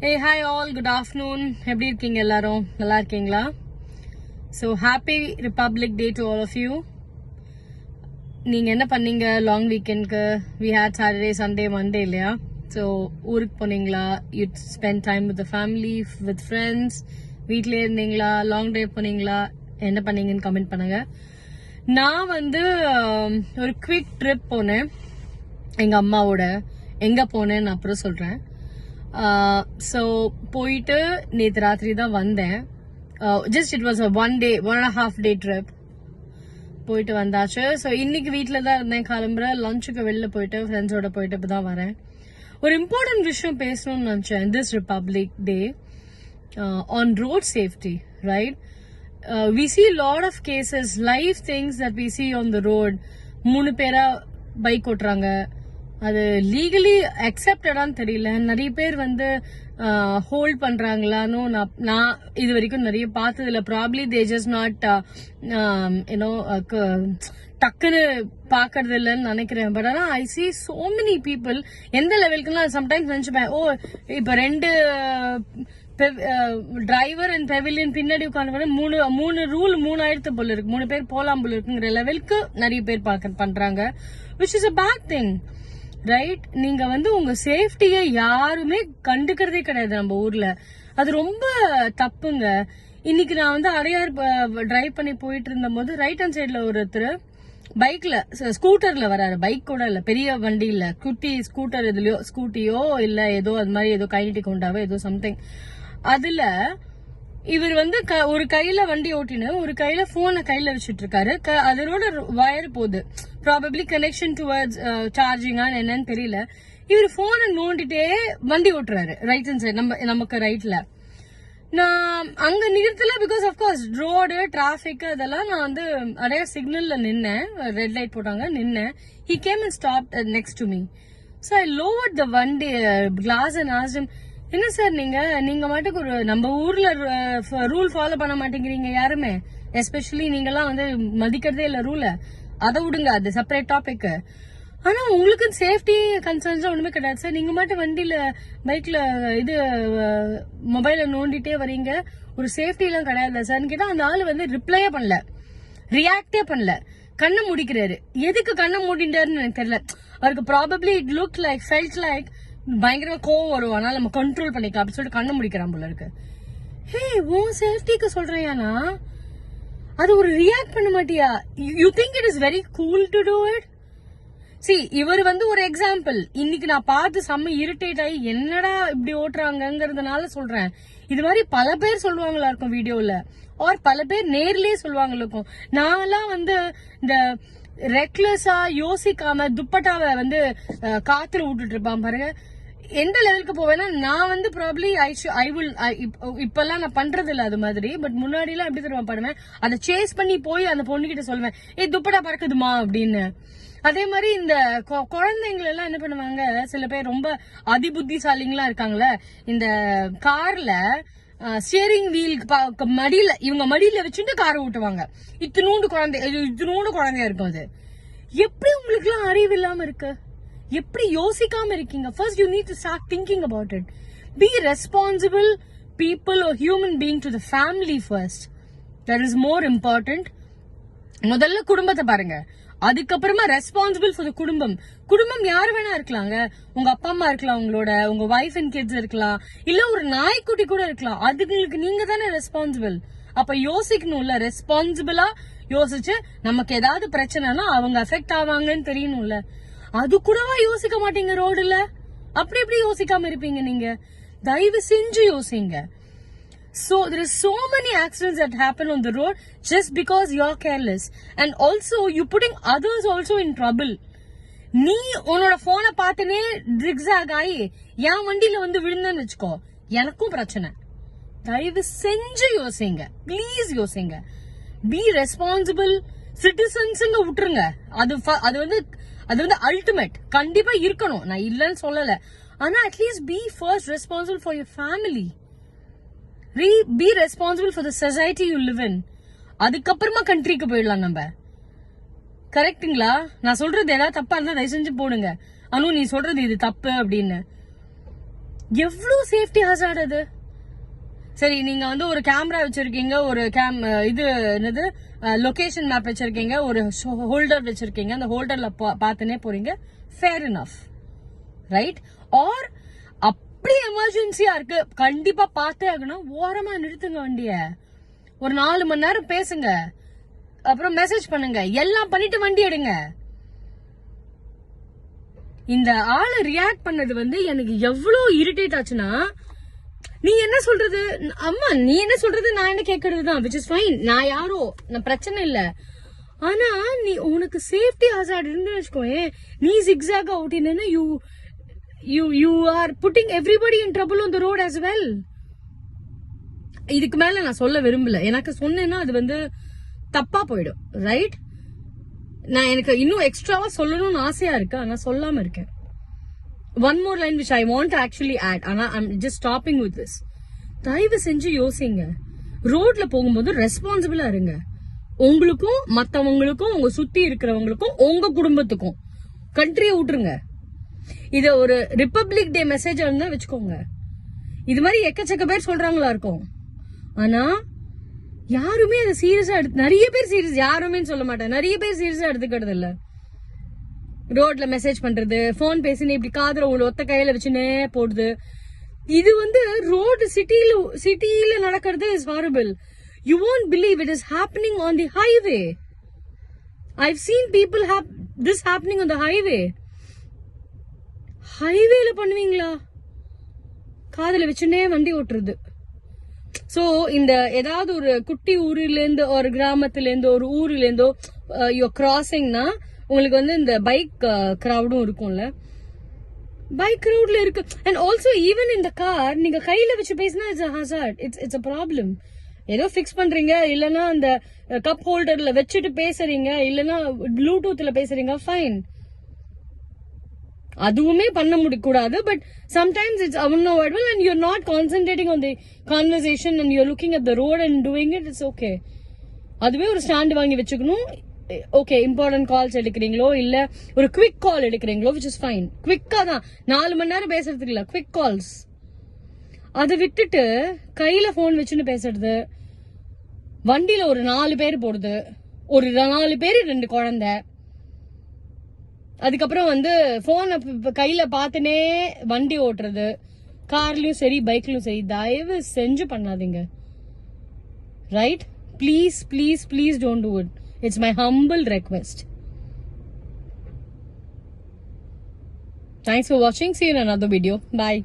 Hey, hi all, good afternoon. எப்படி இருக்கீங்க எல்லாரும்? நல்லா இருக்கீங்களா? So, happy Republic Day to all of you. நீங்க என்ன பண்ணீங்க long வீக்கெண்ட்க்கு? We had Saturday, Sunday, Monday இல்லையா? So, ஊருக்கு போனீங்களா? You spent time with the family, with friends. வீட்லயே இருந்தீங்களா? லாங் ட்ரைவ் போனீங்களா? என்ன பண்ணீங்கன்னு கமெண்ட் பண்ணுங்க. நான் ஒரு குவிக் ட்ரிப் போனேன் எங்க அம்மாவோட. எங்க போனேன்னு அப்புறம் சொல்றேன். So போயிட்டு நேத்து ராத்திரி தான் வந்தேன். Just it was a 1.5 day trip. போயிட்டு வந்தாச்சு. ஸோ இன்னைக்கு வீட்டில தான் இருந்தேன். கிளம்புற லஞ்சுக்கு வெளில போயிட்டு ஃப்ரெண்ட்ஸோட போயிட்டு இப்பதான் வரேன். ஒரு இம்பார்ட்டன்ட் விஷயம் பேசணும்னு நினைச்சேன். This republic day on road safety, right? We see a lot of cases, live things that we see on the road. 3 பேரா பைக் ஓட்டுறாங்க. அது லீகலி அக்செப்டடான்னு தெரியல. நிறைய பேர் ஹோல்ட் பண்றாங்களான்னு நான் இது வரைக்கும் நிறைய பார்த்ததுல. ப்ராப்ளி தே ஜஸ்ட் நாட் டக்குன்னு பாக்குறது இல்லைன்னு நினைக்கிறேன். பட் ஆனா ஐ சி சோ மெனி பீப்புள். எந்த லெவலுக்குன்னா சம்டைம்ஸ் நினைச்சுப்பேன், இப்ப 2 டிரைவர் அண்ட் பெவிலியன் பின்னாடி உட்காந்து 3 ரூல் 3 ஆயிரத்து போல இருக்கு. 3 பேர் போலாம் போல இருக்குங்கிற லெவலுக்கு நிறைய பேர் பண்றாங்க. Which is a bad thing, right? நீங்க உங்க சேஃப்டியை யாருமே கண்டுக்கிறதே கிடையாது நம்ம ஊர்ல. அது ரொம்ப தப்புங்க. இன்னைக்கு நான் அடையார் டிரைவ் பண்ணி போயிட்டு இருந்த போது ரைட் ஹேண்ட் சைட்ல ஒருத்தர் பைக்ல ஸ்கூட்டர்ல வராரு. பைக் கூட இல்ல, பெரிய வண்டி இல்ல, குட்டி ஸ்கூட்டர், இதுலயோ ஸ்கூட்டியோ இல்ல ஏதோ அது மாதிரி ஏதோ கைனிட்டிக் கொண்டாவோ ஏதோ சம்திங். அதுல இவர் ஒரு கையில வண்டி ஓட்டினு ஒரு கையில போனை கையில வச்சுட்டு இருக்காரு. அதனோட வயர் போகுது. ப்ராபப்ளி கனெக்ஷன் டுவர்ட்ஸ் சார்ஜிங்கா என்னன்னு தெரியல. இவர் போனை நோண்டிட்டே வண்டி ஓட்டுறாரு ரைட் ஹேண்ட் சைடு, நமக்கு ரைட்ல. நான் அங்க நிறுத்தல, பிகாஸ் அப்கோர்ஸ் ரோடு டிராபிக் அதெல்லாம். நான் நிறைய சிக்னல்ல நின்னேன், ரெட் லைட் போட்டாங்க, நின்னேன். He came and stop next to me. So I lowered the வண்டி கிளாஸ் அண்ட் ஆஸ்க்ட் ஹிம், என்ன சார் நீங்க மாட்டுக்கு நம்ம ஊர்ல ரூல் ஃபாலோ பண்ண மாட்டேங்கிறீங்க யாருமே. எஸ்பெஷலி நீங்கெல்லாம் மதிக்கிறதே இல்ல ரூல. அதை விடுங்க, அது செப்பரேட் டாபிக். ஆனா உங்களுக்கு சேஃப்டி கன்சர்ன்ஸ் ஒண்ணுமே கிடையாது சார். நீங்க மட்டும் வண்டியில பைக்ல மொபைல நோண்டிட்டே வரீங்க, ஒரு சேஃப்டி எல்லாம் கிடையாது சார்னு கேட்டா அந்த ஆளு ரிப்ளையே பண்ணல, ரியாக்டே பண்ணல, கண்ணை மூடிக்கிறாரு. எதுக்கு கண்ணை மூடிட்டாருன்னு எனக்கு தெரியல. அவருக்கு probably it look like felt like பயங்கரமா கோவம் வரும், அதனால நம்ம கண்ட்ரோல் பண்ணிக்கலாம் அப்படின்னு சொல்லிட்டு கண்ணை முடிக்கிறான் போல இருக்கு. ஹே, உன் சேஃப்டிக்கு சொல்றியானா அது ஒரு ரியாக்ட் பண்ண மாட்டியா? You think it is very cool to do it? C, இவர் ஒரு எக்ஸாம்பிள். இன்னைக்கு நான் பார்த்து செம்ம இரிட்டேட் ஆகி என்னடா இப்படி ஓட்டுறாங்கிறதுனால சொல்றேன். இது மாதிரி பல பேர் சொல்லுவாங்களா இருக்கும் வீடியோல, ஆர் பல பேர் நேர்லயே சொல்லுவாங்களா இருக்கும். நான்லாம் இந்த ரெக்லெஸ்ஸா யோசிக்காம துப்பட்டாவை காத்துல விட்டுட்டு இருப்பான் பாருங்க. எந்த லெவலுக்கு போவேன்னா நான் ப்ராப்ளி ஐ வில் இப்பெல்லாம் நான் பண்றது இல்ல அது மாதிரி. பட் முன்னாடி எல்லாம் எப்படி தெரியுமா பண்ணுவேன், அதை சேஸ் பண்ணி போய் அந்த பொண்ணுகிட்ட சொல்லுவேன், துப்பட்டா பறக்குதுமா அப்படின்னு. அதே மாதிரி இந்த குழந்தைங்க எல்லாம் என்ன பண்ணுவாங்க, சில பேர் ரொம்ப அதிபுத்திசாலிங்களா இருக்காங்களே, இந்த கார்ல ஸ்டியரிங் வீல் மடியில இவங்க மடியில வச்சுட்டு காரை ஓட்டுவாங்க. இத்தினூண்டு குழந்தையா இருக்கும். அது எப்படி உங்களுக்கு எல்லாம் அறிவு இல்லாம இருக்கு? எப்படி யோசிக்காம இருக்கீங்க? First you need to start thinking about it. Be responsible people or human being to the family first. That is more important. முதல்ல குடும்பத்தை பாருங்க, அதுக்கப்புறமா ரெஸ்பான்சிபிள் ஃபார் த குடும்பம். குடும்பம் யாரு வேணா இருக்கலாங்க. உங்க அப்பா அம்மா இருக்கலாம், உங்க வைஃப் அண்ட் கிட்ஸ் இருக்கலாம், இல்ல ஒரு நாய்க்குட்டி கூட இருக்கலாம். அதுங்களுக்கு நீங்க தானே ரெஸ்பான்சிபிள். அப்ப யோசிக்கணும்ல, ரெஸ்பான்சிபிளா யோசிச்சு நமக்கு ஏதாவது பிரச்சனைனா அவங்க அஃபெக்ட் ஆவாங்கன்னு தெரியணும்ல. அது கூடவா யோசிக்க மாட்டீங்க ரோடுல? அப்படி எப்படி யோசிக்காம இருப்பீங்க நீங்க? தயவு செஞ்சு யோசிங்க. So there is so many accidents that happen on the road just because you're careless, and also you putting others also in trouble. நீ உன்னோட போனை பார்த்துனே zigzag ஆகி என் வண்டியில விழுந்தேன்னு வச்சுக்கோ, எனக்கும் பிரச்சனை. தயவு செஞ்சு யோசிங்க, பிளீஸ் யோசிங்க. பி ரெஸ்பான்சிபிள் சிட்டிசன்ஸ் விட்டுருங்க. அது அல்டிமேட் கண்டிப்பா இருக்கணும், நான் இல்லன்னு சொல்லல. ஆனா at least be first responsible for your family. Be responsible for the society you live in. அதுக்கப்புறமா கண்ட்ரிக்கு போயிடலாம் நம்ம. கரெக்டுங்களா? நான் சொல்றது ஏதாவது தப்பா இருந்தா தயவு செஞ்சு போடுங்க. அனு நீ சொல்றது இது தப்பு அப்படின்னு. எவ்வளவு சேஃப்டி ஹசார்ட் அது. சரி, நீங்க வந்து ஒரு கேமரா வச்சிருக்கீங்க, ஒரு இது என்னது லொகேஷன் மேப் வச்சிருக்கீங்க, ஒரு ஹோல்டர் வச்சிருக்கீங்க, அந்த ஹோல்டர்ல பாத்துனே போறீங்க, ஃபேர் இனஃப், ரைட்? ஆர் அப்படி எமர்ஜென்சியா இருக்கு, கண்டிப்பா பார்த்தே ஆகணும், ஓரமா நிறுத்துங்க வண்டிய, ஒரு 4 மணி நேரம் பேசுங்க, அப்புறம் மெசேஜ் பண்ணுங்க, எல்லாம் பண்ணிட்டு வண்டி எடுங்க. இந்த ஆளு ரியாக்ட் பண்ணது வந்து எனக்கு எவ்வளவு இரிட்டேட் ஆச்சுன்னா, நீ என்ன சொல்றது, அம்மா நீ என்ன சொல்றது, நான் என்ன கேட்கறதுதான், which is fine, நான் யாரோ, நான் பிரச்சனை இல்ல. ஆனா நீ உனக்கு சேஃப்டி ஹசார்ட் இருந்து வச்சுக்கோயே, நீ zigzag ஓட்டினேன்னா you are putting everybody in trouble on the road as well. இதுக்கு மேல நான் சொல்ல விரும்பல, எனக்கு சொன்னேன்னா அது வந்து தப்பா போயிடும், ரைட்? நான் எனக்கு இன்னும் எக்ஸ்ட்ராவா சொல்லணும்னு ஆசையா இருக்கு, ஆனா சொல்லாம இருக்கேன். One more line which I want to actually add, ஆனா I'm just stopping with this. தயவு செஞ்சு யோசிங்க, ரோட்ல போகும்போது ரெஸ்பான்சிபிளா இருங்க, உங்களுக்கும் மத்தவங்களுக்கும் உங்க சுத்தி இருக்கிறவங்களுக்கும் உங்க குடும்பத்துக்கும். கண்ட்ரியை விட்டுருங்க. இத ஒரு ரிப்பப்ளிக் டே மெசேஜ் இருந்தா வச்சுக்கோங்க. இது மாதிரி எக்கச்சக்க பேர் சொல்றாங்களா இருக்கும், ஆனா யாருமே அதை சீரியஸா நிறைய பேர் சீரியஸ், யாருமே சொல்ல மாட்டேன், நிறைய பேர் சீரியஸா எடுத்துக்கிறது இல்ல. ரோட்ல மெசேஜ் பண்றது, போன் பேசினு இப்படி காதுல உங்களை ஒத்த கையில வச்சுனே போடுது. இது வந்து ரோடு சிட்டியில நடக்கிறது is horrible. You won't believe it is happening on the highway. I've seen people have this happening on the highway. ஹைவேல பண்ணுவீங்களா? காதுல வச்சுனே வண்டி ஓட்டுறது. சோ இந்த ஏதாவது ஒரு குட்டி ஊர்ல இருந்து, ஒரு கிராமத்துல இருந்து, ஒரு ஊர்ல இருந்தோ யூ கிராசிங்னா உங்களுக்கு வந்து இந்த பைக் கிரவுடும் இருக்கும்ல, பைக் கிரவுட்ல இருக்கு. அண்ட் ஆல்சோ ஈவன் இந்த கார் நீங்க கையில வச்சு பேசினா it's a hazard, it's a problem. ஏதோ பிக்ஸ் பண்றீங்க, இல்லனா அந்த கப் ஹோல்டர்ல வச்சுட்டு பேசுறீங்க, இல்லனா ப்ளூடூத்ல பேசுறீங்க, ஃபைன், அதுவுமே பண்ண முடியக்கூடாது. But sometimes it's unavoidable and you're not concentrating on the conversation and you're looking at the road and doing it, it's okay. அதுவே ஒரு ஸ்டாண்ட் வாங்கி வச்சுக்கணும். ஓகே, இம்பார்ட்டன்ட் கால்ஸ் எடுக்கிறீங்களோ இல்ல ஒரு குவிக் கால் எடுக்கிறீங்களோ, which is fine, குவிக்கா தான், 4 மணி நேரம் பேசுறதுக்கு இல்ல, குவிக் கால்ஸ். அதை விட்டுட்டு கையில போன் வச்சுன்னு பேசுறது, வண்டியில ஒரு 4 பேர் போடுது, ஒரு 4 பேரு 2 குழந்தை, அதுக்கப்புறம் வந்து போனை கையில பாத்துனே வண்டி ஓட்டுறது, கார்லயும் சரி பைக்லயும் சரி, தயவு செஞ்சு பண்ணாதீங்க, right? Please, please, please don't do it. It's my humble request. Thanks for watching. See you in another video. Bye.